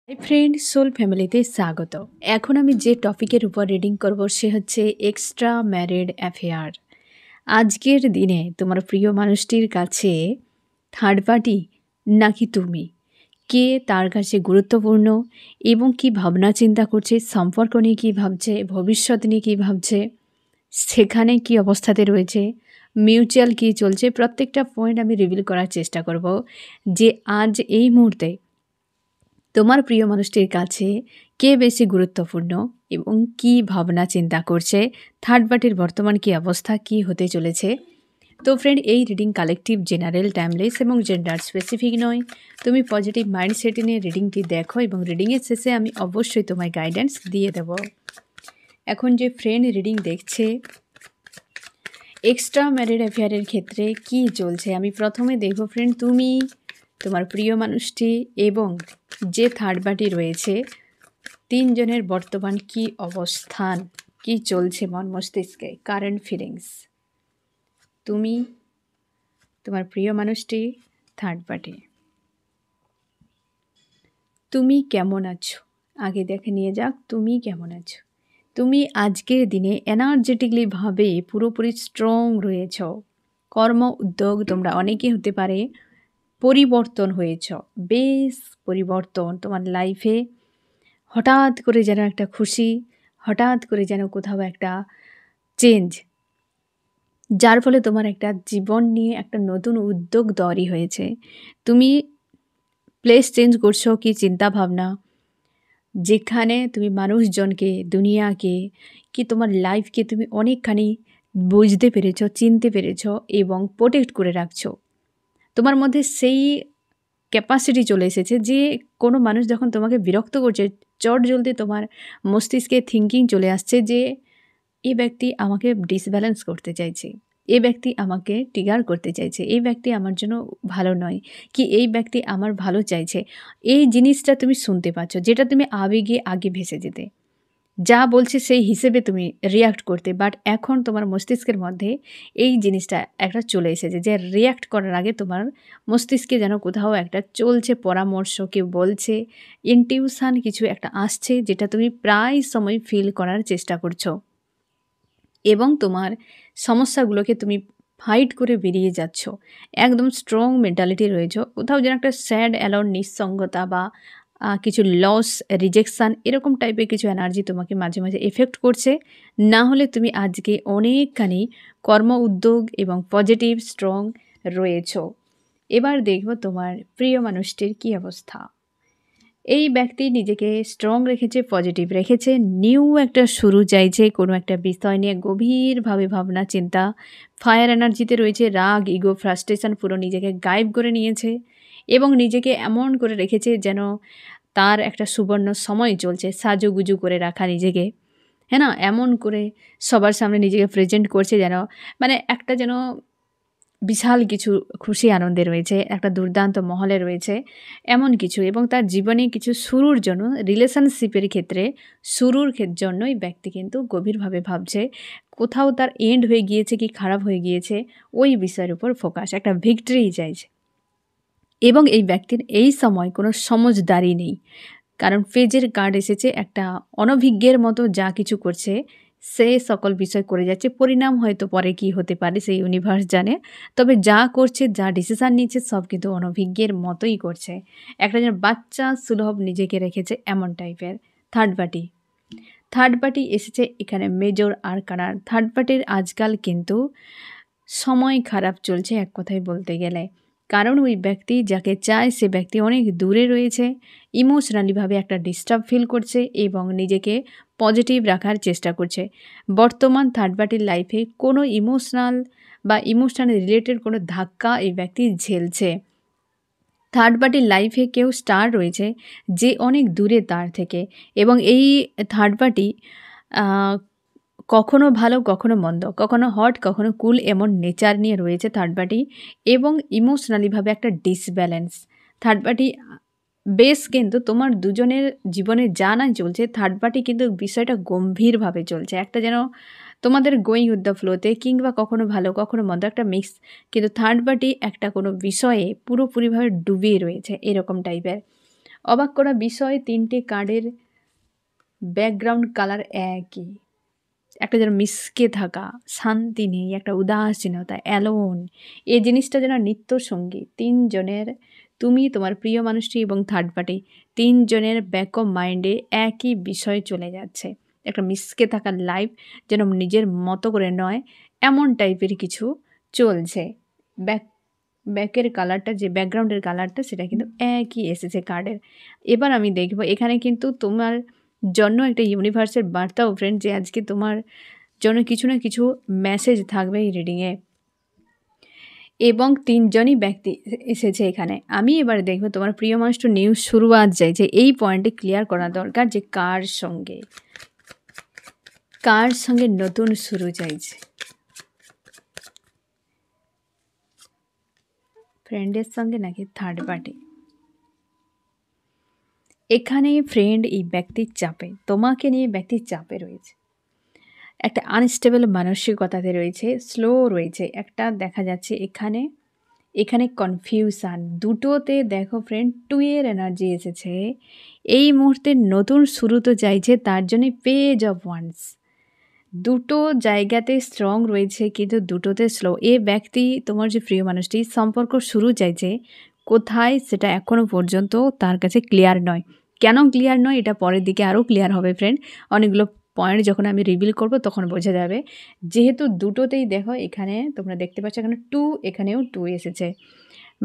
Hi friend, soul ফ্যামিলিতে স্বাগত। এখন আমি যে টপিকের উপর রিডিং করব সে হচ্ছে এক্সট্রা ম্যারিড অ্যাফেয়ার। আজকের দিনে তোমার প্রিয় মানুষটির কাছে থার্ড পার্টি নাকি তুমি, কে তার কাছে গুরুত্বপূর্ণ এবং কি ভাবনা চিন্তা করছে, সম্পর্ক নিয়ে কী ভাবছে, ভবিষ্যৎ নিয়ে কী ভাবছে, সেখানে কি অবস্থাতে রয়েছে, মিউচুয়াল কী চলছে, প্রত্যেকটা পয়েন্ট আমি রিভিল করার চেষ্টা করব যে আজ এই মুহূর্তে তোমার প্রিয় মানুষটির কাছে কে বেশি গুরুত্বপূর্ণ এবং কি ভাবনা চিন্তা করছে, থার্ড পার্টির বর্তমান কি অবস্থা, কি হতে চলেছে। তো ফ্রেন্ড, এই রিডিং কালেকটিভ, জেনারেল, টাইমলেস এবং জেন্ডার স্পেসিফিক নয়। তুমি পজিটিভ মাইন্ডসেট নিয়ে রিডিংটি দেখো এবং রিডিংয়ের শেষে আমি অবশ্যই তোমায় গাইডেন্স দিয়ে দেব। এখন যে ফ্রেন্ড রিডিং দেখছে এক্সট্রা ম্যারিড অ্যাফেয়ারের ক্ষেত্রে কি চলছে, আমি প্রথমে দেখব ফ্রেন্ড তুমি, তোমার প্রিয় মানুষটি এবং যে থার্ড পার্টি রয়েছে, তিনজনের বর্তমান কি অবস্থান, কি চলছে মন মস্তিষ্কে, কারেন্ট ফিলিংস। তুমি, তোমার প্রিয় মানুষটি, থার্ড পার্টি। তুমি কেমন আছো আগে দেখে নিয়ে যাক, তুমি কেমন আছো। তুমি আজকের দিনে এনার্জেটিকলিভাবে পুরোপুরি স্ট্রং রয়েছ। কর্ম উদ্যোগ তোমরা অনেকে হতে পারে পরিবর্তন হয়েছ, বেশ পরিবর্তন তোমার লাইফে। হঠাৎ করে যেন একটা খুশি, হঠাৎ করে যেন কোথাও একটা চেঞ্জ, যার ফলে তোমার একটা জীবন নিয়ে একটা নতুন উদ্যোগ তৈরি হয়েছে। তুমি প্লেস চেঞ্জ করছো কি চিন্তা ভাবনা, যেখানে তুমি মানুষজনকে, দুনিয়াকে, কি তোমার লাইফকে তুমি অনেকখানি বুঝতে পেরেছো, চিনতে পেরেছো এবং প্রোটেক্ট করে রাখছো। তোমার মধ্যে সেই ক্যাপাসিটি চলে এসেছে যে কোনো মানুষ যখন তোমাকে বিরক্ত করছে, চট জলদি তোমার মস্তিষ্কে থিঙ্কিং চলে আসছে যে এই ব্যক্তি আমাকে ডিসব্যালেন্স করতে চাইছে, এই ব্যক্তি আমাকে ট্রিগার করতে চাইছে, এই ব্যক্তি আমার জন্য ভালো নয়, কি এই ব্যক্তি আমার ভালো চাইছে। এই জিনিসটা তুমি শুনতে পাচ্ছ, যেটা তুমি আবেগে আগে ভেসে যেতে, যা বলছে সেই হিসেবে তুমি রিয়াক্ট করতে, বাট এখন তোমার মস্তিষ্কের মধ্যে এই জিনিসটা একটা চলে এসেছে যে রিয়াক্ট করার আগে তোমার মস্তিষ্কে যেন কোথাও একটা চলছে পরামর্শ, কেউ বলছে, ইনটিউশন কিছু একটা আসছে, যেটা তুমি প্রায় সময় ফিল করার চেষ্টা করছো এবং তোমার সমস্যাগুলোকে তুমি ফাইট করে বেরিয়ে যাচ্ছ। একদম স্ট্রং মেন্টালিটি রয়েছে। কোথাও যেন একটা স্যাড অ্যালোন, নিঃসঙ্গতা বা কিছু লস, রিজেকশান, এরকম টাইপের কিছু এনার্জি তোমাকে মাঝে মাঝে এফেক্ট করছে। না হলে তুমি আজকে অনেকখানি কর্ম উদ্যোগ এবং পজিটিভ স্ট্রং রয়েছ। এবার দেখব তোমার প্রিয় মানুষটির কী অবস্থা। এই ব্যক্তি নিজেকে স্ট্রং রেখেছে, পজিটিভ রেখেছে, নিউ একটা শুরু চাইছে, কোনো একটা বিষয় নিয়ে গভীরভাবে ভাবনা চিন্তা, ফায়ার এনার্জিতে রয়েছে, রাগ, ইগো, ফ্রাস্ট্রেশন পুরো নিজেকে গায়েব করে নিয়েছে এবং নিজেকে এমন করে রেখেছে যেন তার একটা সুবর্ণ সময় চলছে, সাজুগুজু করে রাখা নিজেকে, হ্যাঁ না, এমন করে সবার সামনে নিজেকে প্রেজেন্ট করছে যেন মানে একটা যেন বিশাল কিছু খুশি আনন্দে রয়েছে, একটা দুর্দান্ত মহলে রয়েছে এমন কিছু, এবং তার জীবনে কিছু শুরুর জন্য, রিলেশনশিপের ক্ষেত্রে শুরুর জন্যই ব্যক্তি কিন্তু গভীরভাবে ভাবছে। কোথাও তার এন্ড হয়ে গিয়েছে কি খারাপ হয়ে গিয়েছে, ওই বিষয়ের উপর ফোকাস, একটা ভিক্টরি চাইছে। এবং এই ব্যক্তির এই সময় কোনো সমঝদারি নেই, কারণ পেজের কার্ড এসেছে, একটা অনভিজ্ঞের মতো যা কিছু করছে সে সকল বিষয় করে যাচ্ছে। পরিণাম হয়তো পরে কি হতে পারে সেই ইউনিভার্স জানে, তবে যা করছে, যা ডিসিশান নিচ্ছে সব কিন্তু অনভিজ্ঞের মতোই করছে। একটা যেন বাচ্চা সুলভ নিজেকে রেখেছে এমন টাইপের। থার্ড পার্টি এসেছে এখানে মেজর আরকানার। থার্ড পার্টির আজকাল কিন্তু সময় খারাপ চলছে এক কথায় বলতে গেলে, কারণ ওই ব্যক্তি যাকে চায় সে ব্যক্তি অনেক দূরে রয়েছে, ইমোশনালিভাবে একটা ডিস্টার্ব ফিল করছে এবং নিজেকে পজিটিভ রাখার চেষ্টা করছে। বর্তমান থার্ড পার্টির লাইফে কোনো ইমোশনাল বা ইমোশনাল রিলেটেড কোনো ধাক্কা এই ব্যক্তি ঝেলছে। থার্ড পার্টির লাইফে কেউ স্টার রয়েছে যে অনেক দূরে তার থেকে, এবং এই থার্ড পার্টি কখনো ভালো, কখনো মন্দ, কখনো হট, কখনো কুল, এমন নেচার নিয়ে রয়েছে থার্ড পার্টি, এবং ইমোশনালিভাবে একটা ডিসব্যালেন্স। থার্ড পার্টি বেশ, কিন্তু তোমার দুজনের জীবনে যা না চলছে, থার্ড পার্টি কিন্তু বিষয়টা গম্ভীরভাবে চলছে, একটা যেন তোমাদের গোয়িং উইথ দ্য ফ্লোতে, কিংবা কখনো ভালো কখনো মন্দ একটা মিক্স, কিন্তু থার্ড পার্টি একটা কোনো বিষয়ে পুরোপুরিভাবে ডুবিয়ে রয়েছে এরকম টাইপের। অবাক করা বিষয় ৩টে কার্ডের ব্যাকগ্রাউন্ড কালার একই। একটা যেন মিশকে থাকা, শান্তি নেই, একটা উদাসীনতা, অ্যালোন, এই জিনিসটা যেন নিত্যসঙ্গী। ৩ জনের, তুমি, তোমার প্রিয় মানুষটি এবং থার্ড পার্টি, ৩ জনের ব্যাক অফ মাইন্ডে একই বিষয় চলে যাচ্ছে। একটা মিশকে থাকা লাইফ যেন নিজের মতো করে নয়, এমন টাইপের কিছু চলছে। ব্যাকের কালারটা, যে ব্যাকগ্রাউন্ডের কালারটা, সেটা কিন্তু একই এসেছে কার্ডের। এবার আমি দেখব এখানে কিন্তু তোমার জন্য একটা ইউনিভার্সের বার্তাও ফ্রেন্ড, যে আজকে তোমার জন্য কিছু না কিছু মেসেজ থাকবে এই রিডিংয়ে। এবং ৩ জনই ব্যক্তি এসেছে এখানে। আমি এবার দেখব তোমার প্রিয় মানুষটা নিউ শুরুয়াত চাইছে। এই পয়েন্টে ক্লিয়ার করা দরকার যে কার সঙ্গে নতুন শুরু চাইছে। ফ্রেন্ডের সঙ্গে নাকি থার্ড পার্টি? এখানে ফ্রেন্ড এই ব্যক্তির চাপে, তোমাকে নিয়ে ব্যক্তির চাপে রয়েছে, একটা আনস্টেবল মানসিকতাতে রয়েছে, স্লো রয়েছে, একটা দেখা যাচ্ছে এখানে কনফিউশান দুটোতে। দেখো ফ্রেন্ড, 2 এর এনার্জি এসেছে। এই মুহূর্তে নতুন শুরু তো চাইছে, তার জন্যে পেজ অফ ওয়ান্স। দুটো জায়গাতে স্ট্রং রয়েছে কিন্তু দুটোতে স্লো। এ ব্যক্তি, তোমার যে প্রিয় মানুষটি, সম্পর্ক শুরু চাইছে, কোথায় সেটা এখনও পর্যন্ত তার কাছে ক্লিয়ার নয়। কেন ক্লিয়ার নয় এটা পরের দিকে আরও ক্লিয়ার হবে ফ্রেন্ড। অনেকগুলো পয়েন্ট যখন আমি রিভিল করব তখন বোঝা যাবে। যেহেতু দুটোতেই দেখো, এখানে তোমরা দেখতে পাচ্ছ এখানে 2, এখানেও 2 এসেছে,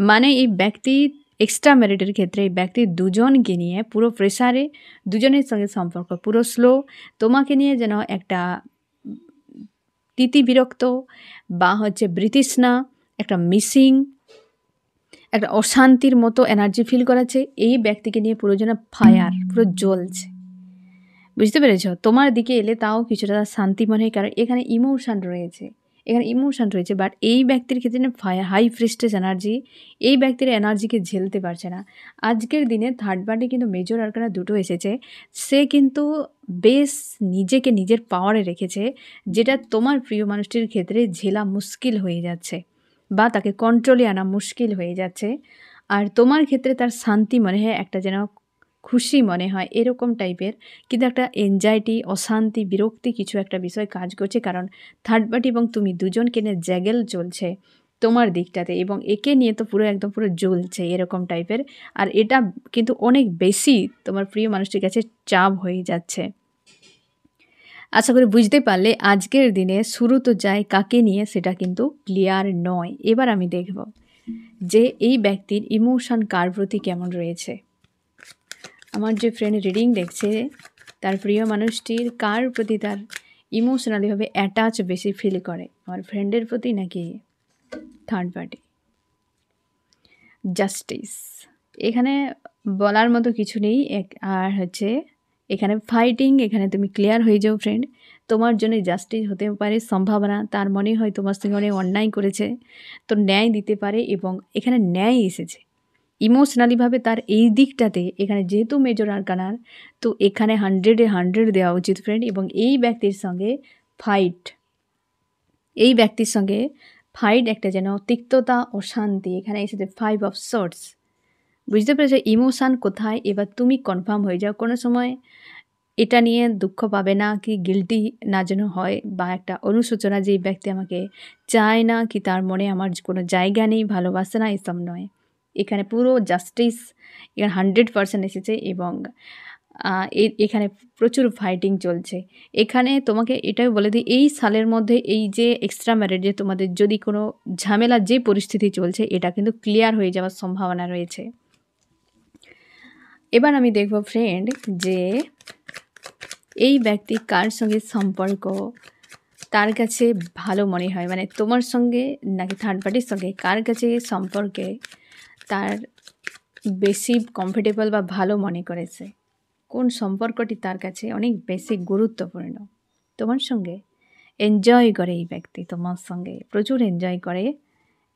মানে এই ব্যক্তি এক্সট্রা ম্যারিটের ক্ষেত্রে এই ব্যক্তি দুজনকে নিয়ে পুরো প্রেসারে, দুজনের সঙ্গে সম্পর্ক পুরো স্লো। তোমাকে নিয়ে যেন একটা তিতিবিরক্ত বা বৃতৃষ্ণা, একটা মিসিং, একটা অশান্তির মতো এনার্জি ফিল করাচ্ছে। এই ব্যক্তিকে নিয়ে পুরো যেন ফায়ার, পুরো জ্বলছে। বুঝতে পেরেছ? তোমার দিকে এলে তাও কিছুটা শান্তি মনে হয়, কারণ এখানে ইমোশান রয়েছে। বাট এই ব্যক্তির ক্ষেত্রে না হাই ফ্রেস্টেজ এনার্জি, এই ব্যক্তির এনার্জিকে ঝেলতে পারছে না। আজকের দিনে থার্ড পার্টি কিন্তু মেজর আরকানা দুটো এসেছে। সে কিন্তু বেশ নিজেকে নিজের পাওয়ারে রেখেছে, যেটা তোমার প্রিয় মানুষটির ক্ষেত্রে ঝেলা মুশকিল হয়ে যাচ্ছে বা তাকে কন্ট্রোলে আনা মুশকিল হয়ে যাচ্ছে। আর তোমার ক্ষেত্রে তার শান্তি মনে হয়, একটা যেন খুশি মনে হয়, এরকম টাইপের। কিন্তু একটা এনজাইটি, অশান্তি, বিরক্তি কিছু একটা বিষয় কাজ করছে, কারণ থার্ড পার্টি এবং তুমি দুজনকে নিয়ে জ্যাগেল চলছে তোমার দিকটাতে, এবং একে নিয়ে তো একদম পুরো জ্বলছে এরকম টাইপের। আর এটা কিন্তু অনেক বেশি তোমার প্রিয় মানুষটির কাছে চাপ হয়ে যাচ্ছে। আশা করি বুঝতে পারলে আজকের দিনে শুরু তো যায় কাকে নিয়ে, সেটা কিন্তু ক্লিয়ার নয়। এবার আমি দেখব যে এই ব্যক্তির ইমোশন কার প্রতি কেমন রয়েছে। আমার যে ফ্রেন্ড রিডিং দেখছে, তার প্রিয় মানুষটির কার প্রতি তার ইমোশনালিভাবে অ্যাটাচ বেশি ফিল করে, আমার ফ্রেন্ডের প্রতি নাকি থার্ড পার্টি? জাস্টিস, এখানে বলার মতো কিছু নেই। আর এখানে ফাইটিং, এখানে তুমি ক্লিয়ার হয়ে যাও ফ্রেন্ড। তোমার জন্য জাস্টিস হতে পারে সম্ভাবনা, তার মনে হয় তোমার সঙ্গে অনেক অন্যায় করেছে, তো ন্যায় দিতে পারে, এবং এখানে ন্যায় এসেছে ইমোশনালিভাবে তার এই দিকটাতে। এখানে যেহেতু মেজর আরকানার, তো এখানে 100-এ 100 দেওয়া উচিত ফ্রেন্ড। এবং এই ব্যক্তির সঙ্গে ফাইট, একটা যেন তিক্ততা, অশান্তি, এখানে এসেছে 5 অফ সোর্ডস। বুঝতে পেরেছো ইমোশান কোথায়? এবার তুমি কনফার্ম হয়ে যাও। কোনো সময় এটা নিয়ে দুঃখ পাবে না, কি গিল্টি না যেন হয়, বা একটা অনুশোচনা যে এই ব্যক্তি আমাকে চায় না, কি তার মনে আমার কোনো জায়গা নেই, ভালোবাসে না, এসব নয়। এখানে পুরো জাস্টিস, এখানে 100% এসেছে। এবং এখানে প্রচুর ফাইটিং চলছে। এখানে তোমাকে এটাই বলে দিই, এই সালের মধ্যে এই যে এক্সট্রা ম্যারেজে তোমাদের যদি কোনো ঝামেলা, যে পরিস্থিতি চলছে, এটা কিন্তু ক্লিয়ার হয়ে যাওয়ার সম্ভাবনা রয়েছে। এবার আমি দেখব ফ্রেন্ড যে এই ব্যক্তি কার সঙ্গে সম্পর্ক তার কাছে ভালো মনে হয়, মানে তোমার সঙ্গে নাকি থার্ড পার্টির সঙ্গে, কার কাছে সম্পর্কে তার বেশি কমফোর্টেবল বা ভালো মনে করেছে, কোন সম্পর্কটি তার কাছে অনেক বেশি গুরুত্বপূর্ণ। তোমার সঙ্গে এনজয় করে এই ব্যক্তি, তোমার সঙ্গে প্রচুর এনজয় করে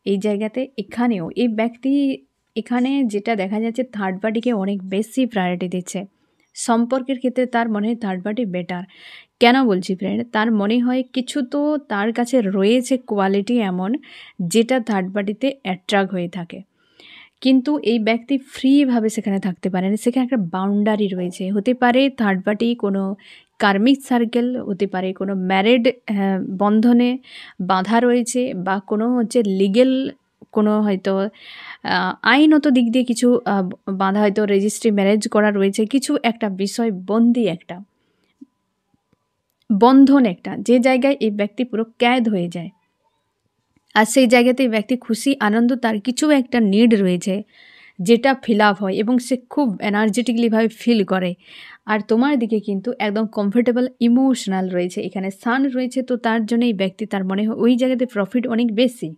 এই জায়গাতে। এখানেও এই ব্যক্তি, এখানে যেটা দেখা যাচ্ছে, থার্ড পার্টিকে অনেক বেশি প্রায়োরিটি দিচ্ছে। সম্পর্কের ক্ষেত্রে তার মনে হয় থার্ড পার্টি বেটার। কেন বলছি ফ্রেন্ড? তার মনে হয় কিছু তো তার কাছে রয়েছে কোয়ালিটি এমন, যেটা থার্ড পার্টিতে অ্যাট্রাক্ট হয়ে থাকে। কিন্তু এই ব্যক্তি ফ্রিভাবে সেখানে থাকতে পারে না। সেখানে একটা বাউন্ডারি রয়েছে। হতে পারে থার্ড পার্টি কোনো কার্মিক সার্কেল, হতে পারে কোনো ম্যারেড বন্ধনে বাঁধা রয়েছে, বা কোনো হচ্ছে লিগ্যাল কোনো হয়তো আইনত দিক দিয়ে কিছু বাঁধা, হয়তো রেজিস্ট্রি ম্যারেজ করা রয়েছে। কিছু একটা বিষয় বন্দি, একটা বন্ধন, একটা যে জায়গায় এই ব্যক্তি পুরো ক্যাদ হয়ে যায়। আর সেই জায়গাতে এই ব্যক্তি খুশি আনন্দ, তার কিছু একটা নিড রয়েছে যেটা ফিল আপ হয় এবং সে খুব এনার্জেটিকলিভাবে ফিল করে। আর তোমার দিকে কিন্তু একদম কমফোর্টেবল ইমোশনাল রয়েছে, এখানে সান রয়েছে। তো তার জন্য এই ব্যক্তি, তার মনে হয় ওই জায়গাতে প্রফিট অনেক বেশি।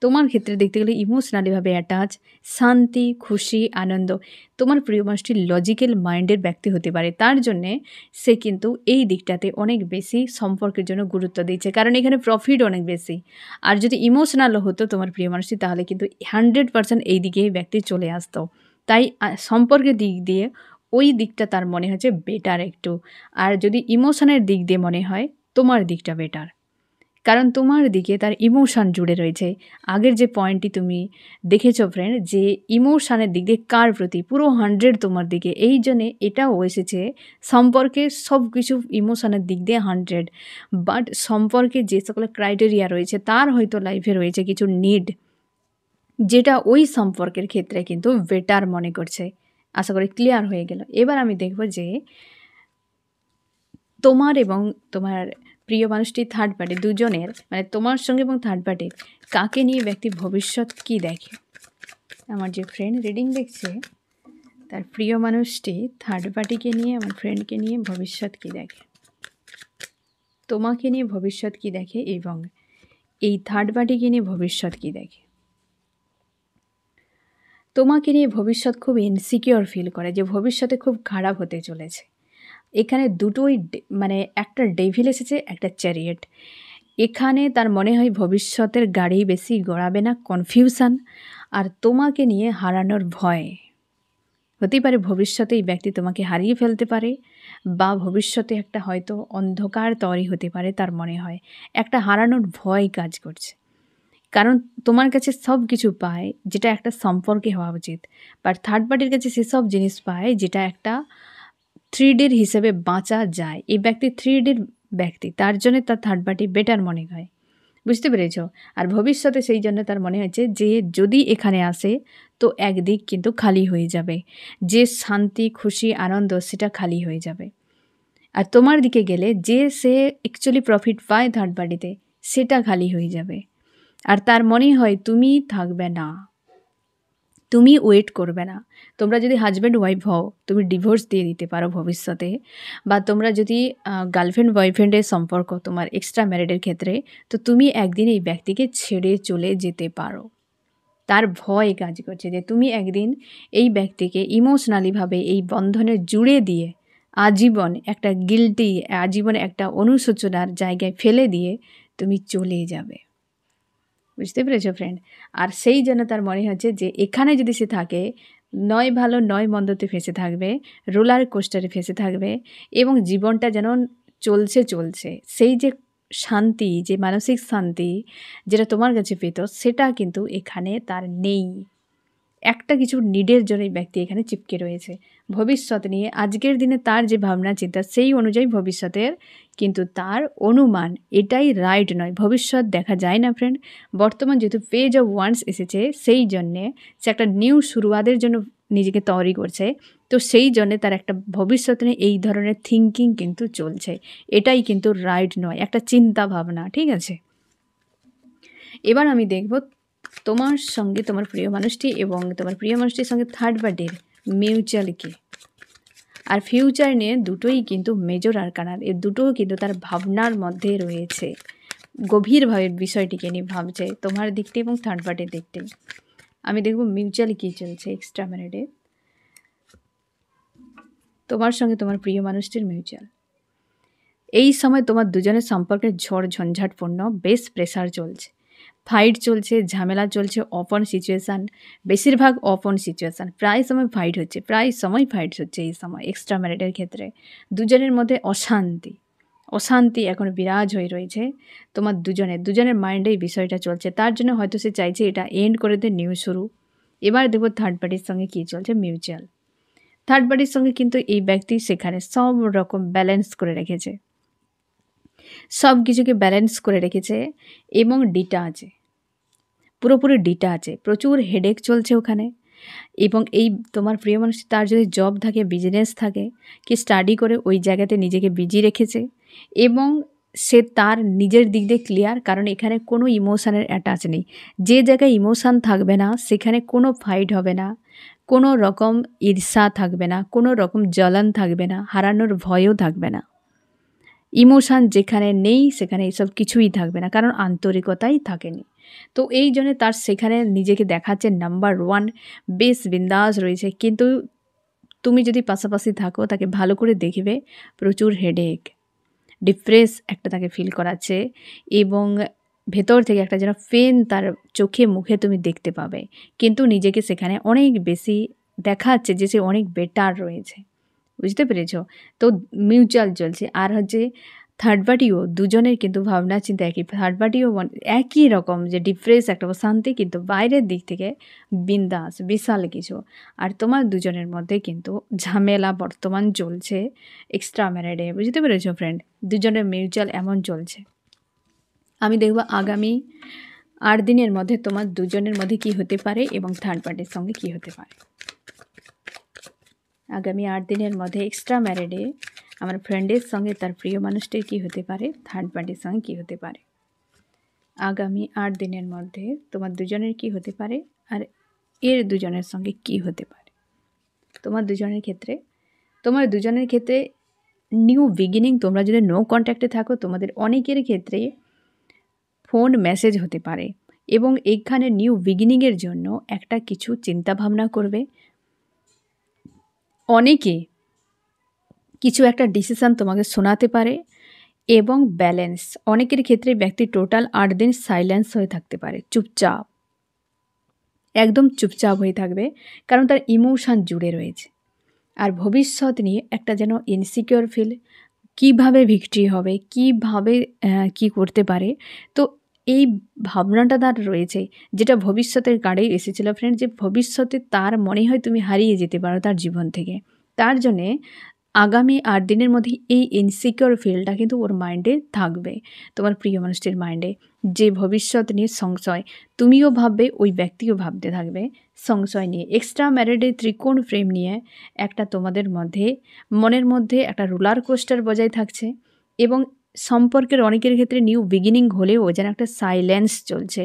তোমার ক্ষেত্রে দেখতে গেলে ইমোশনালিভাবে অ্যাটাচ, শান্তি, খুশি, আনন্দ। তোমার প্রিয় মানুষটি লজিক্যাল মাইন্ডের ব্যক্তি হতে পারে, তার জন্যে সে কিন্তু এই দিকটাতে অনেক বেশি সম্পর্কের জন্য গুরুত্ব দিচ্ছে, কারণ এখানে প্রফিট অনেক বেশি। আর যদি ইমোশনাল হতো তোমার প্রিয় মানুষটি, তাহলে কিন্তু 100% এই দিকে ব্যক্তি চলে আসতো। তাই সম্পর্কের দিক দিয়ে ওই দিকটা তার মনে হচ্ছে বেটার একটু। আর যদি ইমোশনের দিক দিয়ে মনে হয় তোমার দিকটা বেটার, কারণ তোমার দিকে তার ইমোশান জুড়ে রয়েছে। আগের যে পয়েন্টটি তুমি দেখেছো ফ্রেন্ড, যে ইমোশানের দিক দিয়ে কার প্রতি পুরো 100 তোমার দিকে, এই জন্যে এটাও এসেছে সম্পর্কে সব কিছু ইমোশানের দিক দিয়ে 100, বাট সম্পর্কে যে সকল ক্রাইটেরিয়া রয়েছে তার হয়তো লাইফে রয়েছে কিছু নিড, যেটা ওই সম্পর্কের ক্ষেত্রে কিন্তু বেটার মনে করছে। আশা করি ক্লিয়ার হয়ে গেল। এবার আমি দেখব যে তোমার এবং তোমার প্রিয় মানুষটি থার্ড পার্টি দুজনের, মানে তোমার সঙ্গে এবং থার্ড পার্টির, কাকে নিয়ে ব্যক্তি ভবিষ্যৎ কি দেখে। আমার যে ফ্রেন্ড রিডিং দেখছে, তার প্রিয় মানুষটি থার্ড পার্টিকে নিয়ে, আমার ফ্রেন্ডকে নিয়ে ভবিষ্যৎ কি দেখে, তোমাকে নিয়ে ভবিষ্যৎ কি দেখে, এবং এই থার্ড পার্টিকে নিয়ে ভবিষ্যৎ কি দেখে। তোমাকে নিয়ে ভবিষ্যৎ খুব ইনসিকিওর ফিল করে, যে ভবিষ্যতে খুব খারাপ হতে চলেছে। এখানে দুটোই, মানে একটা ডেভিল এসেছে, একটা চ্যারিয়েট। এখানে তার মনে হয় ভবিষ্যতের গাড়ি বেশি গড়াবে না, কনফিউশন আর তোমাকে নিয়ে হারানোর ভয়। হতেই পারে ভবিষ্যতে এই ব্যক্তি তোমাকে হারিয়ে ফেলতে পারে, বা ভবিষ্যতে একটা হয়তো অন্ধকার তৈরি হতে পারে। তার মনে হয় একটা হারানোর ভয় কাজ করছে, কারণ তোমার কাছে সব কিছু পায় যেটা একটা সম্পর্কে হওয়া উচিত, বাট থার্ড পার্টির কাছে সেসব জিনিস পায় যেটা একটা 3Dর হিসেবে বাঁচা যায়। এই ব্যক্তি 3Dর ব্যক্তি, তার জন্য তার থার্ড পার্টি বেটার মনে হয়। বুঝতে পেরেছ? আর ভবিষ্যতে সেই জন্য তার মনে হয়েছে যে যদি এখানে আসে তো একদিক কিন্তু খালি হয়ে যাবে, যে শান্তি, খুশি, আনন্দ সেটা খালি হয়ে যাবে। আর তোমার দিকে গেলে যে সে অ্যাকচুয়ালি প্রফিট পায় থার্ড পার্টিতে, সেটা খালি হয়ে যাবে। আর তার মনে হয় তুমি থাকবে না, তুমি ওয়েট করবে না। তোমরা যদি হাজব্যান্ড ওয়াইফ হও, তুমি ডিভোর্স দিয়ে দিতে পারো ভবিষ্যতে, বা তোমরা যদি গার্লফ্রেন্ড বয়ফ্রেন্ডের সম্পর্ক তোমার এক্সট্রা ম্যারিডের ক্ষেত্রে, তো তুমি একদিন এই ব্যক্তিকে ছেড়ে চলে যেতে পারো। তার ভয় কাজ করছে যে তুমি একদিন এই ব্যক্তিকে ইমোশনালিভাবে এই বন্ধনে জুড়ে দিয়ে আজীবন একটা গিল্টি, আজীবন একটা অনুশোচনার জায়গায় ফেলে দিয়ে তুমি চলে যাবে। বুঝতে পেরেছো ফ্রেন্ড? আর সেই জন্য তার মনে হচ্ছে যে এখানে যদি সে থাকে, নয় ভালো নয় মন্দতে ফেঁসে থাকবে, রোলার কোস্টারে ফেঁসে থাকবে, এবং জীবনটা যেন চলছে। সেই যে শান্তি, যে মানসিক শান্তি যেটা তোমার কাছে পেত, সেটা কিন্তু এখানে তার নেই। একটা কিছু নিডের জন্য এই ব্যক্তি এখানে চিপকে রয়েছে। ভবিষ্যৎ নিয়ে আজকের দিনে তার যে ভাবনা চিন্তা, সেই অনুযায়ী ভবিষ্যতের কিন্তু তার অনুমান এটাই রাইট নয়। ভবিষ্যৎ দেখা যায় না ফ্রেন্ড। বর্তমান যেহেতু পেজ অফ ওয়ান্স এসেছে, সেই জন্যে সে একটা নিউ শুরুয়াতের জন্য নিজেকে তৈরি করছে। তো সেই জন্যে তার একটা ভবিষ্যৎ নিয়ে এই ধরনের থিঙ্কিং কিন্তু চলছে। এটাই কিন্তু রাইট নয়, একটা চিন্তা ভাবনা, ঠিক আছে? এবার আমি দেখব তোমার সঙ্গে তোমার প্রিয় মানুষটি এবং তোমার প্রিয় মানুষটির সঙ্গে থার্ড পার্টির মিউচুয়াল কি। আর ফিউচার নিয়ে দুটোই কিন্তু মেজর আরকানার, এর দুটোও কিন্তু তার ভাবনার মধ্যে রয়েছে। গভীরভাবে বিষয়টিকে নিয়ে ভাবছে তোমার দিকটি এবং থার্ড পার্টির দিকটি। আমি দেখব মিউচুয়াল কী চলছে এক্সট্রা ম্যারিডে তোমার সঙ্গে তোমার প্রিয় মানুষটির মিউচুয়াল। এই সময় তোমার দুজনের সম্পর্কে ঝড় ঝঞ্ঝাটপূর্ণ, বেশ প্রেসার চলছে, ফাইট চলছে, ঝামেলা চলছে, ওপেন সিচুয়েশান, বেশিরভাগ ওপেন সিচুয়েশান। প্রায় সময় ফাইট হচ্ছে এই সময় এক্সট্রা ম্যারিডের ক্ষেত্রে। দুজনের মধ্যে অশান্তি এখন বিরাজ হয়ে রয়েছে। তোমার দুজনের মাইন্ডে এই বিষয়টা চলছে। তার জন্য হয়তো সে চাইছে এটা এন্ড করে দে, নিউ শুরু। এবার দেখব থার্ড পার্টির সঙ্গে কী চলছে। মিউচুয়াল থার্ড পার্টির সঙ্গে কিন্তু এই ব্যক্তি সেখানে সব রকম ব্যালেন্স করে রেখেছে, সব কিছুকে ব্যালেন্স করে রেখেছে এবং ডিটা আছে, পুরোপুরি ডিটা আছে, প্রচুর হেডেক চলছে ওখানে। এবং এই তোমার প্রিয় মানুষ তার যদি জব থাকে, বিজনেস থাকে, কি স্টাডি করে ওই জায়গাতে নিজেকে বিজি রেখেছে এবং সে তার নিজের দিক দিয়ে ক্লিয়ার, কারণ এখানে কোনো ইমোশানের অ্যাটাচ নেই। যে জায়গায় ইমোশান থাকবে না সেখানে কোনো ফাইট হবে না, কোনো রকম ঈর্ষা থাকবে না, কোনো রকম জ্বলন থাকবে না, হারানোর ভয়ও থাকবে না। ইমোশান যেখানে নেই সেখানে এইসব কিছুই থাকবে না, কারণ আন্তরিকতাই থাকেনি। তো এই জন্যে তার সেখানে নিজেকে দেখাচ্ছে নাম্বার 1, বেশ বিন্দাস রয়েছে। কিন্তু তুমি যদি পাশাপাশি থাকো তাকে ভালো করে দেখবে, প্রচুর হেডেক, ডিপ্রেস একটা তাকে ফিল করাচ্ছে এবং ভেতর থেকে একটা যেন পেন তার চোখে মুখে তুমি দেখতে পাবে। কিন্তু নিজেকে সেখানে অনেক বেশি দেখাচ্ছে যে সে অনেক বেটার রয়েছে, বুঝতে পেরেছ? তো মিউচুয়াল চলছে। আর হচ্ছে থার্ড পার্টিও, দুজনের কিন্তু ভাবনা চিন্তা একই। থার্ড পার্টিও একই রকম, যে ডিপ্রেস একটা শান্তি, কিন্তু বাইরের দিক থেকে বিন্দাস বিশাল কিছু। আর তোমার দুজনের মধ্যে কিন্তু ঝামেলা বর্তমান চলছে এক্সট্রা ম্যারিডে, বুঝতে পেরেছ ফ্রেন্ড? দুজনের মিউচুয়াল এমন চলছে। আমি দেখব আগামী 8 দিনের মধ্যে তোমার দুজনের মধ্যে কি হতে পারে এবং থার্ড পার্টির সঙ্গে কি হতে পারে। আগামী 8 দিনের মধ্যে এক্সট্রা ম্যারিডে আমার ফ্রেন্ডের সঙ্গে তার প্রিয় মানুষটির কী হতে পারে, থার্ড পার্টির সঙ্গে কী হতে পারে। আগামী 8 দিনের মধ্যে তোমার দুজনের কি হতে পারে আর এর দুজনের সঙ্গে কি হতে পারে। তোমার দুজনের ক্ষেত্রে নিউ বিগিনিং, তোমরা যদি নো কন্ট্যাক্টে থাকো তোমাদের অনেকের ক্ষেত্রে ফোন মেসেজ হতে পারে এবং এখানে নিউ বিগিনিংয়ের জন্য একটা কিছু চিন্তা ভাবনা করবে। অনেকে কিছু একটা ডিসিশান তোমাকে শোনাতে পারে এবং ব্যালেন্স, অনেকের ক্ষেত্রে ব্যক্তি টোটাল 8 দিন সাইলেন্স হয়ে থাকতে পারে, চুপচাপ, একদম চুপচাপ হয়ে থাকবে, কারণ তার ইমোশান জুড়ে রয়েছে। আর ভবিষ্যৎ নিয়ে একটা যেন ইনসিকিওর ফিল, কীভাবে ভিক্টরি হবে, কীভাবে কি করতে পারে। তো এই ভাবনাটা তার রয়েছে, যেটা ভবিষ্যতের কার্ডেই এসেছিল ফ্রেন্ড, যে ভবিষ্যতে তার মনে হয় তুমি হারিয়ে যেতে পারো তার জীবন থেকে। তার জন্যে আগামী 8 দিনের মধ্যে এই ইনসিকিওর ফিলটা কিন্তু ওর মাইন্ডে থাকবে, তোমার প্রিয় মানুষটির মাইন্ডে, যে ভবিষ্যৎ নিয়ে সংশয়, তুমিও ভাববে, ওই ব্যক্তিও ভাবতে থাকবে সংশয় নিয়ে। এক্সট্রা ম্যারিডের ত্রিকোণ ফ্রেম নিয়ে একটা তোমাদের মধ্যে মনের মধ্যে একটা রোলার কোস্টার বজায় থাকছে এবং সম্পর্কের অনেকের ক্ষেত্রে নিউ বিগিনিং হলেও যেন একটা সাইলেন্স চলছে,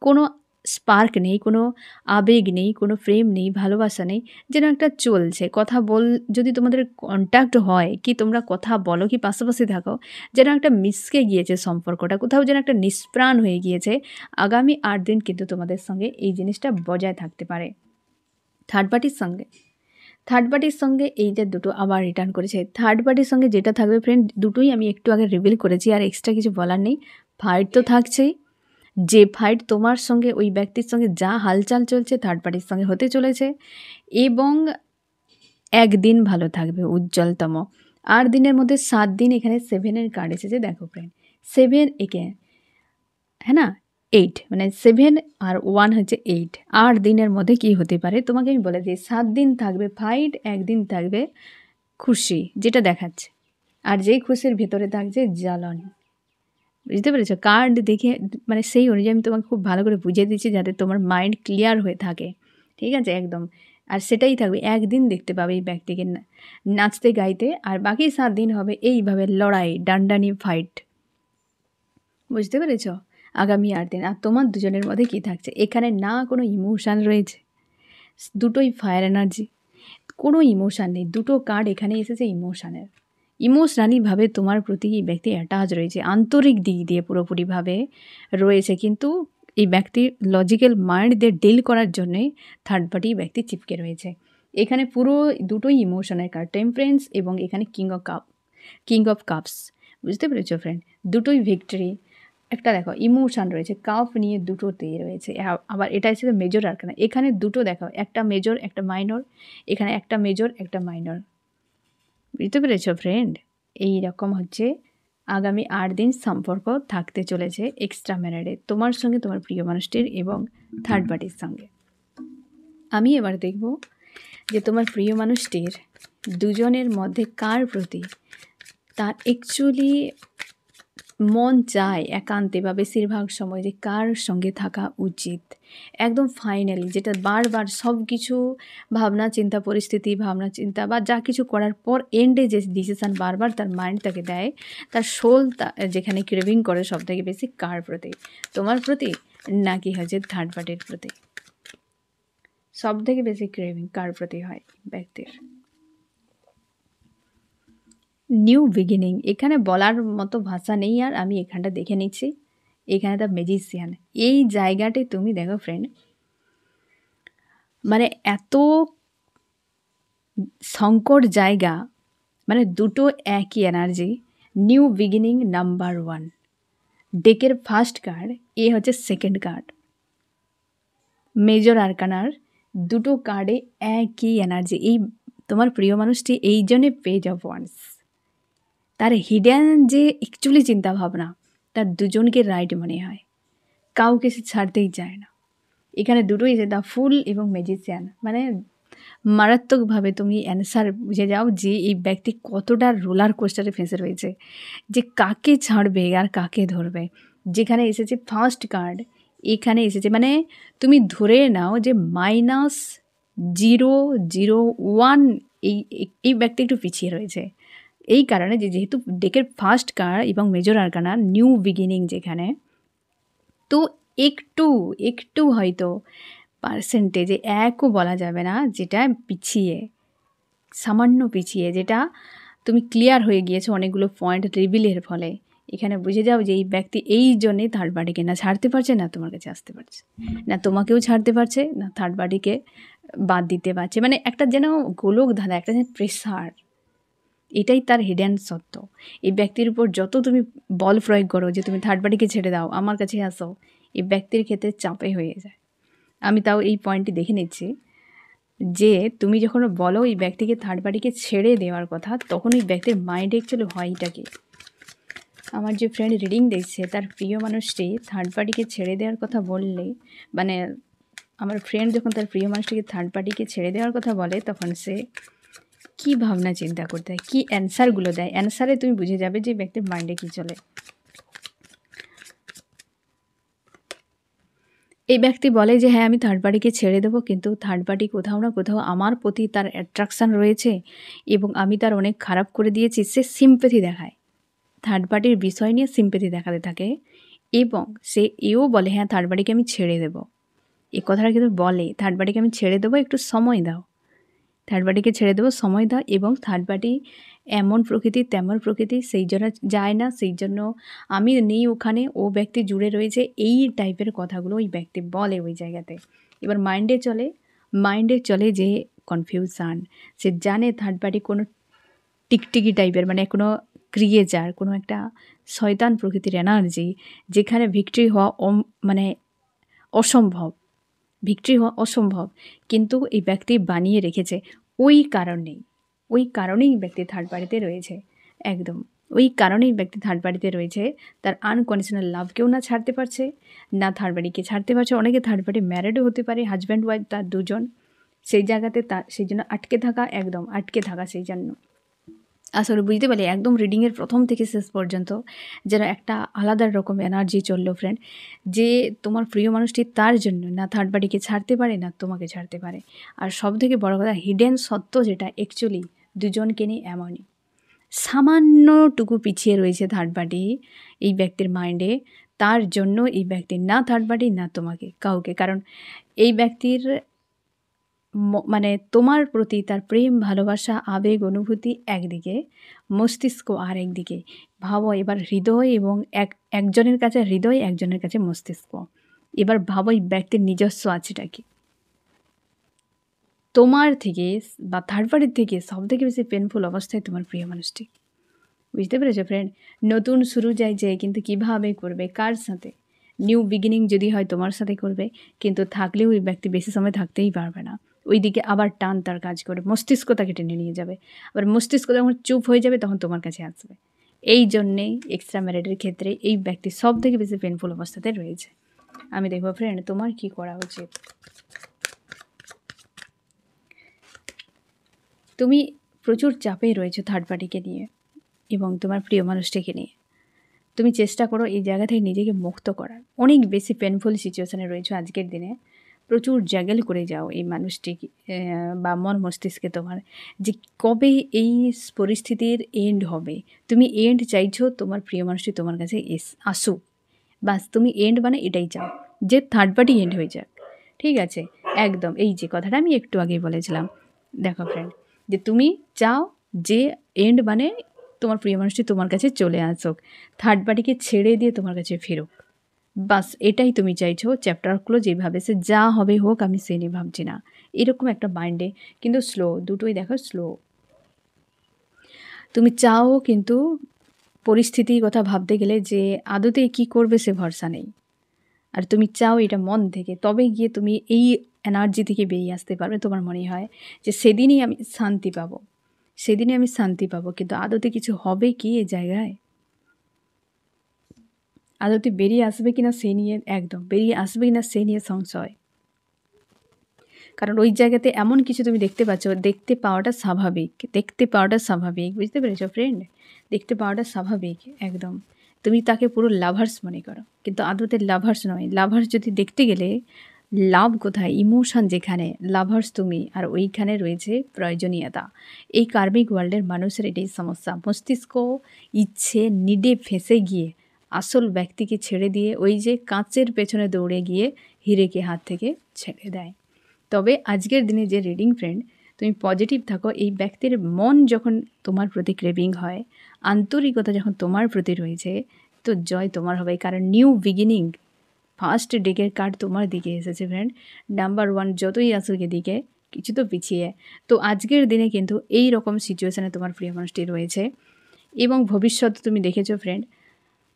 কোনো স্পার্ক নেই, কোনো আবেগ নেই, কোনো প্রেম নেই, ভালোবাসা নেই, যেন একটা চলছে। কথা যদি তোমাদের কন্ট্যাক্ট হয়, কি তোমরা কথা বলো, কি পাশাপাশি থাকো, যেন একটা মিশকে গিয়েছে সম্পর্কটা, কোথাও যেন একটা নিষ্প্রাণ হয়ে গিয়েছে। আগামী 8 দিন কিন্তু তোমাদের সঙ্গে এই জিনিসটা বজায় থাকতে পারে। থার্ড পার্টির সঙ্গে এই যে দুটো আবার রিটার্ন করেছে, থার্ড পার্টির সঙ্গে যেটা থাকবে ফ্রেন্ড, দুটোই আমি একটু আগে রিভিল করেছি, আর এক্সট্রা কিছু বলার নেই। ফাইট তো থাকছেই, যে ফাইট তোমার সঙ্গে ওই ব্যক্তির সঙ্গে যা হালচাল চলছে থার্ড পার্টির সঙ্গে হতে চলেছে, এবং একদিন ভালো থাকবে উজ্জ্বলতম। 8 দিনের মধ্যে 7 দিন এখানে 7-এর কার্ড এসেছে, দেখো ফ্রেন্ড, 7 একে, হ্যাঁ না, 8, মানে 7 আর 1 হচ্ছে 8। 8 দিনের মধ্যে কি হতে পারে তোমাকে আমি বলে দিই। 7 দিন থাকবে ফাইট, একদিন থাকবে খুশি, যেটা দেখাচ্ছে, আর যেই খুশির ভেতরে থাকছে জ্বালন, বুঝতে পেরেছো? কার্ড দেখে মানে সেই অনুযায়ী আমি তোমাকে খুব ভালো করে বুঝিয়ে দিচ্ছি, যাতে তোমার মাইন্ড ক্লিয়ার হয়ে থাকে, ঠিক আছে একদম। আর সেটাই থাকবে, একদিন দেখতে পাবে এই ব্যক্তিকে নাচতে গাইতে, আর বাকি 7 দিন হবে এইভাবে লড়াই, ডান্ডানি ফাইট, বুঝতে পেরেছ? আগামী 8 দিন। আর তোমার দুজনের মধ্যে কী থাকছে, এখানে না কোনো ইমোশান রয়েছে, দুটোই ফায়ার এনার্জি, কোনো ইমোশান নেই। দুটো কার্ড এখানে এসেছে ইমোশানের, ইমোশনালিভাবে তোমার প্রতি এই ব্যক্তি অ্যাটাচ রয়েছে, আন্তরিক দিক দিয়ে পুরোপুরিভাবে রয়েছে, কিন্তু এই ব্যক্তির লজিক্যাল মাইন্ড দিয়ে ডিল করার জন্যে থার্ড পার্টি ব্যক্তি চিপকে রয়েছে। এখানে পুরো দুটোই ইমোশনের কার্ড, টেম্পারেন্স এবং এখানে কিং অফ কাপস, বুঝতে পেরেছো ফ্রেন্ড? দুটোই ভিক্টরি। একটা দেখো ইমোশান রয়েছে, কাপ নিয়ে দুটোতেই রয়েছে, আবার এটা হিসেবে মেজর আরকানা, এখানে দুটো দেখো, একটা মেজর একটা মাইনর, এখানে একটা মেজর একটা মাইনর, বুঝতে পেরেছ ফ্রেন্ড? এই রকম হচ্ছে আগামী 8 দিন সম্পর্ক থাকতে চলেছে এক্সট্রা ম্যারিডে, তোমার সঙ্গে তোমার প্রিয় মানুষটির এবং থার্ড পার্টির সঙ্গে। আমি এবার দেখব যে তোমার প্রিয় মানুষটির দুজনের মধ্যে কার প্রতি তার অ্যাকচুয়ালি মন চায় একান্তে বা বেশিরভাগ সময় যে কার সঙ্গে থাকা উচিত। একদম ফাইনালি যেটা বারবার সব কিছু ভাবনা চিন্তা পরিস্থিতি ভাবনা চিন্তা বা যা কিছু করার পর এন্ডে যে ডিসিশান বারবার তার মাইন্ড তাকে দেয়, তার সোল যেখানে ক্রেভিং করে সব থেকে বেশি কার প্রতি, তোমার প্রতি নাকি হচ্ছে থার্ড পার্টির প্রতি? সব থেকে বেশি ক্রেভিং কার প্রতি হয় ব্যক্তির? নিউ বিগিনিং, এখানে বলার মতো ভাষা নেই। আর আমি এখানটা দেখে নিচ্ছি, এখানে দ্য ম্যাজিশিয়ান, এই জায়গাটি তুমি দেখো ফ্রেন্ড, মানে এত সংকট জায়গা, মানে দুটো একই এনার্জি। নিউ বিগিনিং নাম্বার 1, ডেকের ফার্স্ট কার্ড, এ হচ্ছে সেকেন্ড কার্ড। মেজর আরকানার দুটো কার্ডে একই এনার্জি। এই তোমার প্রিয় মানুষটি এই জন্যে পেজ অফ ওয়ান্স, তার হিডেন যে অ্যাকচুয়ালি চিন্তাভাবনা তার দুজনকে রাইট মনে হয়, কাউকে সে ছাড়তেই চায় না। এখানে দুটোই আছে, দ্য ফুল এবং ম্যাজিশিয়ান। মানে মারাত্মকভাবে তুমি অ্যান্সার বুঝে যাও যে এই ব্যক্তি কতটা রোলার কোস্টারে ফেঁসে রয়েছে, যে কাকে ছাড়বে আর কাকে ধরবে। যেখানে এসেছে ফার্স্ট কার্ড, এখানে এসেছে মানে তুমি ধরে নাও যে -001 এই ব্যক্তি একটু পিছিয়ে রয়েছে। এই কারণে যেহেতু ডেকের ফার্স্ট কার্ড এবং মেজর আরকানা নিউ বিগিনিং যেখানে, তো একটু হয়তো পার্সেন্টেজে একও বলা যাবে না, যেটা পিছিয়ে, সামান্য পিছিয়ে, যেটা তুমি ক্লিয়ার হয়ে গিয়েছো অনেকগুলো পয়েন্ট রিভিলের ফলে। এখানে বুঝে যাও যে এই ব্যক্তি এই জন্যে থার্ড পার্টিকে না ছাড়তে পারছে, না তোমার কাছে আসতে পারছে, না তোমাকেও ছাড়তে পারছে, না থার্ড পার্টিকে বাদ দিতে পারছে। মানে একটা যেন গোলক ধাঁধা, একটা যেন প্রেসার, এটাই তার হিডেন সত্য। এই ব্যক্তির উপর যত তুমি বল প্রয়োগ করো যে তুমি থার্ড পার্টিকে ছেড়ে দাও, আমার কাছে আসো, এই ব্যক্তির ক্ষেত্রে চাপে হয়ে যায়। আমি তাও এই পয়েন্টটি দেখে নিচ্ছি যে তুমি যখন বলো এই ব্যক্তিকে থার্ড পার্টিকে ছেড়ে দেওয়ার কথা, তখন ওই ব্যক্তির মাইন্ডে অ্যাকচুয়ালি হয়টা কি। আমার যে ফ্রেন্ড রিডিং দেখছে, তার প্রিয় মানুষটি থার্ড পার্টিকে ছেড়ে দেওয়ার কথা বললে, মানে আমার ফ্রেন্ড যখন তার প্রিয় মানুষটিকে থার্ড পার্টিকে ছেড়ে দেওয়ার কথা বলে, তখন সে কী ভাবনা চিন্তা করতে হয়, কী অ্যান্সারগুলো দেয়, অ্যান্সারে তুমি বুঝে যাবে যে ব্যক্তির মাইন্ডে কী চলে। এই ব্যক্তি বলে যে হ্যাঁ আমি থার্ড পার্টিকে ছেড়ে দেবো, কিন্তু থার্ড পার্টি কোথাও না কোথাও আমার প্রতি তার অ্যাট্রাকশান রয়েছে এবং আমি তার অনেক খারাপ করে দিয়েছি। সে সিম্প্যাথি দেখায়, থার্ড পার্টির বিষয় নিয়ে সিম্প্যাথি দেখাতে থাকে এবং সে এও বলে হ্যাঁ থার্ড পার্টিকে আমি ছেড়ে দেবো। এই কথাটা কিন্তু বলে থার্ড পার্টিকে আমি ছেড়ে দেবো, একটু সময় দাও, থার্ড পার্টিকে ছেড়ে দেবো, সময় দাও। এবং থার্ড পার্টি এমন প্রকৃতি তেমন প্রকৃতি, সেই জন্য যায় না, সেই জন্য আমি নেই ওখানে, ও ব্যক্তি জুড়ে রয়েছে, এই টাইপের কথাগুলো ওই ব্যক্তি বলে ওই জায়গাতে। এবার মাইন্ডে চলে যে কনফিউশান, সে জানে থার্ড পার্টি কোনো টিকটিকি টাইপের, মানে কোনো ক্রিয়েচার, কোনো একটা শয়তান প্রকৃতির এনার্জি, যেখানে ভিক্টরি হওয়া মানে অসম্ভব, ভিক্টরি হওয়া অসম্ভব, কিন্তু এই ব্যক্তি বানিয়ে রেখেছে। ওই কারণেই ব্যক্তি থার্ড পার্টিতে রয়েছে, একদম ওই কারণেই ব্যক্তি থার্ড পার্টিতে রয়েছে। তার আনকন্ডিশনাল লাভকেও না ছাড়তে পারছে, না থার্ড পার্টিকে ছাড়তে পারছে। অনেকে থার্ড পার্টি ম্যারিডও হতে পারে, হাজব্যান্ড ওয়াইফ তার দুজন, সেই জায়গাতে তার সেই জন্য আটকে থাকা সেই জন্য। আসলে বুঝতে পারলে একদম রিডিংয়ের প্রথম থেকে শেষ পর্যন্ত যেন একটা আলাদা রকম এনার্জি চললো ফ্রেন্ড, যে তোমার প্রিয় মানুষটি তার জন্য না থার্ড পার্টিকে ছাড়তে পারে, না তোমাকে ছাড়তে পারে। আর সব থেকে বড় কথা, হিডেন সত্য যেটা অ্যাকচুয়ালি দুজনকে নিয়ে এমনই, সামান্যটুকু পিছিয়ে রয়েছে থার্ড পার্টি এই ব্যক্তির মাইন্ডে। তার জন্য এই ব্যক্তির না থার্ড পার্টি না তোমাকে কাউকে, কারণ এই ব্যক্তির মানে তোমার প্রতি তার প্রেম ভালোবাসা আবেগ অনুভূতি একদিকে, মস্তিষ্ক আর একদিকে। ভাবো এবার হৃদয় এবং একজনের কাছে হৃদয়, একজনের কাছে মস্তিষ্ক। এবার ভাবো এই ব্যক্তির নিজস্ব আছেটা কি। তোমার থেকে বা থার্ড পার্টির থেকে সব থেকে বেশি পেনফুল অবস্থায় তোমার প্রিয় মানুষটি। বুঝতে পেরেছো ফ্রেন্ড? নতুন শুরু যায়, কিন্তু কিভাবে করবে, কার সাথে? নিউ বিগিনিং যদি হয় তোমার সাথে করবে, কিন্তু থাকলেও ওই ব্যক্তি বেশি সময় থাকতেই পারবে না। ওইদিকে আবার টান তার কাজ করবে, মস্তিষ্ক তাকে টেনে নিয়ে যাবে। আবার মস্তিষ্ক যখন চুপ হয়ে যাবে তখন তোমার কাছে আসবে। এই জন্যেই এক্সট্রা ম্যারিডের ক্ষেত্রে এই ব্যক্তি সব থেকে বেশি পেনফুল অবস্থাতে রয়েছে। আমি দেখবো ফ্রেন্ড তোমার কি করা উচিত। তুমি প্রচুর চাপে রয়েছো থার্ড পার্টিকে নিয়ে এবং তোমার প্রিয় মানুষটিকে নিয়ে। তুমি চেষ্টা করো এই জায়গা থেকে নিজেকে মুক্ত করার। অনেক বেশি পেনফুল সিচুয়েশানে রয়েছো আজকের দিনে। প্রচুর জাগেল করে যাও এই মানুষটি বা মন মস্তিষ্কে তোমার, যে কবে এই পরিস্থিতির এন্ড হবে। তুমি এন্ড চাইছো তোমার প্রিয় মানুষটি তোমার কাছে আসুক, বাস তুমি এন্ড মানে এটাই চাও যে থার্ড পার্টি এন্ড হয়ে যাক, ঠিক আছে? একদম এই যে কথাটা আমি একটু আগেই বলেছিলাম, দেখো ফ্রেন্ড, যে তুমি চাও যে এন্ড মানে তোমার প্রিয় মানুষটি তোমার কাছে চলে আসুক, থার্ড পার্টিকে ছেড়ে দিয়ে তোমার কাছে ফেরুক, বাস এটাই তুমি চাইছো। চ্যাপ্টার ক্লোজ এইভাবে, সে যা হবে হোক আমি সে নিয়ে ভাবছি না, এরকম একটা মাইন্ডে, কিন্তু স্লো, দুটোই দেখো স্লো। তুমি চাও কিন্তু পরিস্থিতির কথা ভাবতে গেলে যে আদতে কি করবে সে ভরসা নেই, আর তুমি চাও এটা মন থেকে, তবে গিয়ে তুমি এই এনার্জি থেকে বেরিয়ে আসতে পারবে। তোমার মনে হয় যে সেদিনই আমি শান্তি পাবো, সেদিনই আমি শান্তি পাবো, কিন্তু আদতে কিছু হবে কি এই জায়গায়? আদতে বেরিয়ে আসবে কিনা সে নিয়ে, একদম বেরিয়ে আসবে কিনা সে নিয়ে সংশয়। কারণ ওই জায়গাতে এমন কিছু তুমি দেখতে পাচ্ছ, দেখতে পাওয়াটা স্বাভাবিক, দেখতে পাওয়াটা স্বাভাবিক, বুঝতে পেরেছো ফ্রেন্ড? দেখতে পাওয়াটা স্বাভাবিক একদম। তুমি তাকে পুরো লাভার্স মনে করো, কিন্তু আদতে লাভার্স নয়। লাভার্স যদি দেখতে গেলে লাভ কোথায়, ইমোশন যেখানে, লাভার্স তুমি, আর ওইখানে রয়েছে প্রয়োজনীয়তা। এই কার্মিক ওয়ার্ল্ডের মানুষের এটাই সমস্যা, মস্তিষ্ক ইচ্ছে নিডে ফেঁসে গিয়ে আসল ব্যক্তিকে ছেড়ে দিয়ে ওই যে কাঁচের পেছনে দৌড়ে গিয়ে হিরেকে হাত থেকে ছেড়ে দেয়। তবে আজকের দিনে যে রিডিং ফ্রেন্ড, তুমি পজিটিভ থাকো। এই ব্যক্তির মন যখন তোমার প্রতি ক্রেভিং হয়, আন্তরিকতা যখন তোমার প্রতি রয়েছে, তো জয় তোমার হবে। কারণ নিউ বিগিনিং, ফার্স্ট ডেকের কার্ড তোমার দিকে এসেছে ফ্রেন্ড। নাম্বার 1 যতই আসুক এদিকে, কিছু তো পিছিয়ে। তো আজকের দিনে কিন্তু এই রকম সিচুয়েশানে তোমার প্রিয় মানুষটি রয়েছে এবং ভবিষ্যৎ তুমি দেখেছো ফ্রেন্ড।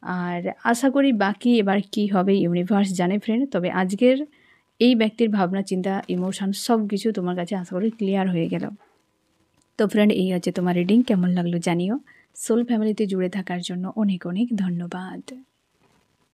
আর আশা করি বাকি এবার কি হবে ইউনিভার্স জানে ফ্রেন্ড। তবে আজকের এই ব্যক্তির ভাবনা চিন্তা ইমোশন সব কিছু তোমার কাছে আশা করি ক্লিয়ার হয়ে গেল। তো ফ্রেন্ড, এই হচ্ছে তোমার রিডিং। কেমন লাগলো জানিও। সোল ফ্যামিলিতে জুড়ে থাকার জন্য অনেক অনেক ধন্যবাদ।